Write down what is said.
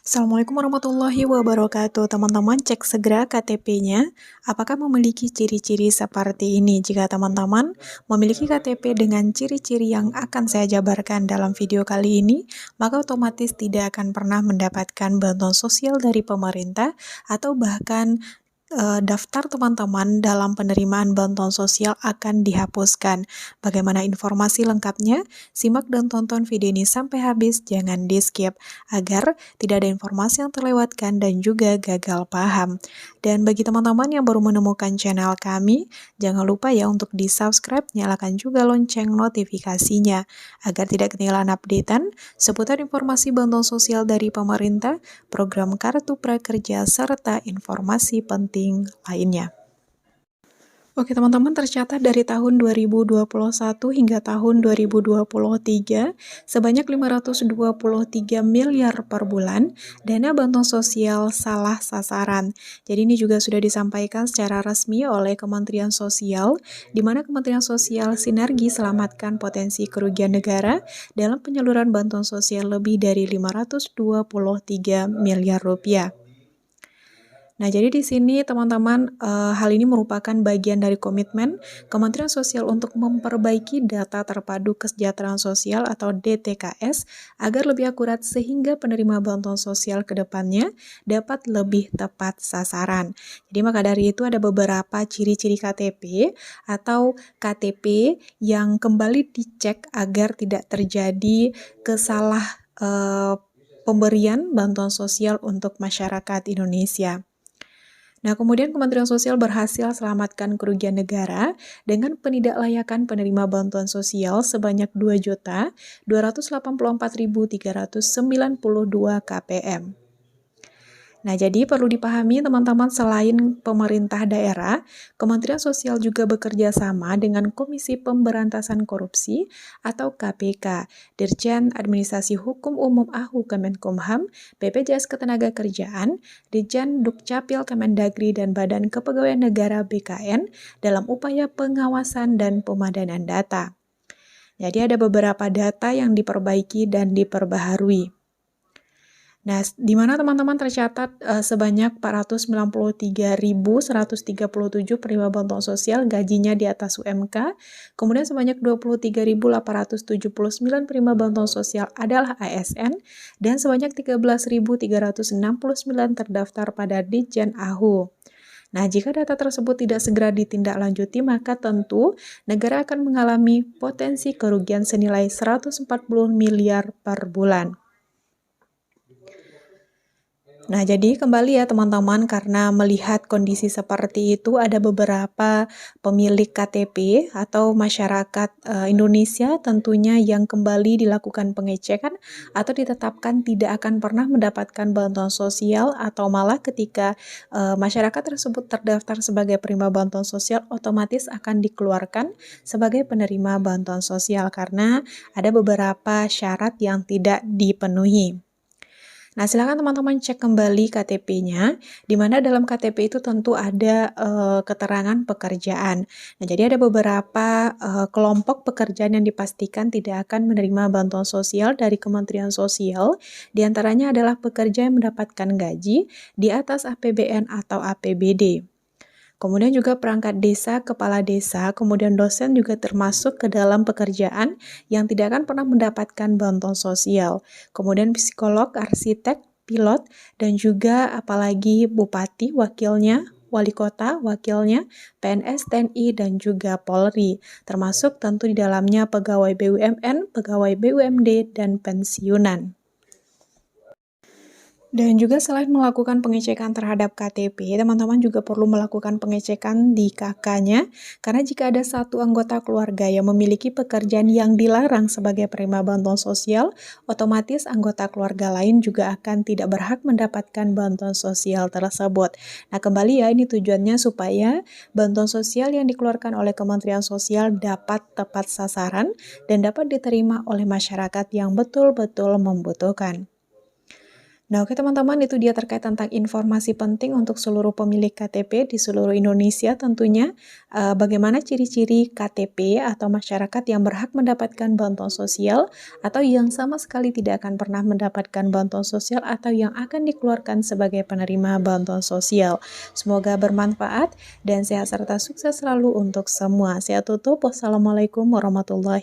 Assalamualaikum warahmatullahi wabarakatuh. Teman-teman cek segera KTP-nya, apakah memiliki ciri-ciri seperti ini. Jika teman-teman memiliki KTP dengan ciri-ciri yang akan saya jabarkan dalam video kali ini, maka otomatis tidak akan pernah mendapatkan bantuan sosial dari pemerintah atau bahkan daftar teman-teman dalam penerimaan bantuan sosial akan dihapuskan. Bagaimana informasi lengkapnya? Simak dan tonton video ini sampai habis, jangan di-skip, agar tidak ada informasi yang terlewatkan dan juga gagal paham. Dan bagi teman-teman yang baru menemukan channel kami, jangan lupa ya untuk di-subscribe, nyalakan juga lonceng notifikasinya, agar tidak ketinggalan updatean seputar informasi bantuan sosial dari pemerintah, program Kartu Prakerja, serta informasi penting lainnya. Oke teman-teman, tercatat dari tahun 2021 hingga tahun 2023, sebanyak 523 miliar per bulan dana bantuan sosial salah sasaran. Jadi ini juga sudah disampaikan secara resmi oleh Kementerian Sosial, di mana Kementerian Sosial sinergi selamatkan potensi kerugian negara dalam penyaluran bantuan sosial lebih dari 523 miliar rupiah. Nah, jadi di sini teman-teman, hal ini merupakan bagian dari komitmen Kementerian Sosial untuk memperbaiki data terpadu kesejahteraan sosial atau DTKS agar lebih akurat sehingga penerima bantuan sosial ke depannya dapat lebih tepat sasaran. Jadi maka dari itu ada beberapa ciri-ciri KTP atau KTP yang kembali dicek agar tidak terjadi pemberian bantuan sosial untuk masyarakat Indonesia. Nah, kemudian Kementerian Sosial berhasil selamatkan kerugian negara dengan penidaklayakan penerima bantuan sosial sebanyak 2.284.392 KPM. Nah, jadi perlu dipahami teman-teman, selain pemerintah daerah, Kementerian Sosial juga bekerja sama dengan Komisi Pemberantasan Korupsi atau KPK, Dirjen Administrasi Hukum Umum AHU Kemenkumham, BPJS Ketenagakerjaan, Dirjen Dukcapil Kemendagri dan Badan Kepegawaian Negara BKN dalam upaya pengawasan dan pemadanan data. Jadi ada beberapa data yang diperbaiki dan diperbaharui. Nah, di mana teman-teman tercatat sebanyak 493.137 penerima bantuan sosial gajinya di atas UMK, kemudian sebanyak 23.879 penerima bantuan sosial adalah ASN, dan sebanyak 13.369 terdaftar pada Ditjen AHU. Nah, jika data tersebut tidak segera ditindaklanjuti, maka tentu negara akan mengalami potensi kerugian senilai 140 miliar per bulan. Nah, jadi kembali ya teman-teman, karena melihat kondisi seperti itu, ada beberapa pemilik KTP atau masyarakat Indonesia tentunya yang kembali dilakukan pengecekan atau ditetapkan tidak akan pernah mendapatkan bantuan sosial, atau malah ketika masyarakat tersebut terdaftar sebagai penerima bantuan sosial, otomatis akan dikeluarkan sebagai penerima bantuan sosial karena ada beberapa syarat yang tidak dipenuhi. Nah, silakan teman-teman cek kembali KTP-nya, di mana dalam KTP itu tentu ada keterangan pekerjaan. Nah, jadi ada beberapa kelompok pekerjaan yang dipastikan tidak akan menerima bantuan sosial dari Kementerian Sosial. Di antaranya adalah pekerja yang mendapatkan gaji di atas APBN atau APBD. Kemudian juga perangkat desa, kepala desa, kemudian dosen juga termasuk ke dalam pekerjaan yang tidak akan pernah mendapatkan bantuan sosial. Kemudian psikolog, arsitek, pilot, dan juga apalagi bupati, wakilnya, wali kota, wakilnya, PNS, TNI, dan juga Polri. Termasuk tentu di dalamnya pegawai BUMN, pegawai BUMD, dan pensiunan. Dan juga selain melakukan pengecekan terhadap KTP, teman-teman juga perlu melakukan pengecekan di KK-nya, karena jika ada satu anggota keluarga yang memiliki pekerjaan yang dilarang sebagai penerima bantuan sosial, otomatis anggota keluarga lain juga akan tidak berhak mendapatkan bantuan sosial tersebut. Nah, kembali ya, ini tujuannya supaya bantuan sosial yang dikeluarkan oleh Kementerian Sosial dapat tepat sasaran dan dapat diterima oleh masyarakat yang betul-betul membutuhkan. Nah, oke teman-teman, itu dia terkait tentang informasi penting untuk seluruh pemilik KTP di seluruh Indonesia tentunya. Bagaimana ciri-ciri KTP atau masyarakat yang berhak mendapatkan bantuan sosial atau yang sama sekali tidak akan pernah mendapatkan bantuan sosial atau yang akan dikeluarkan sebagai penerima bantuan sosial. Semoga bermanfaat dan sehat serta sukses selalu untuk semua. Saya tutup. Wassalamualaikum warahmatullahi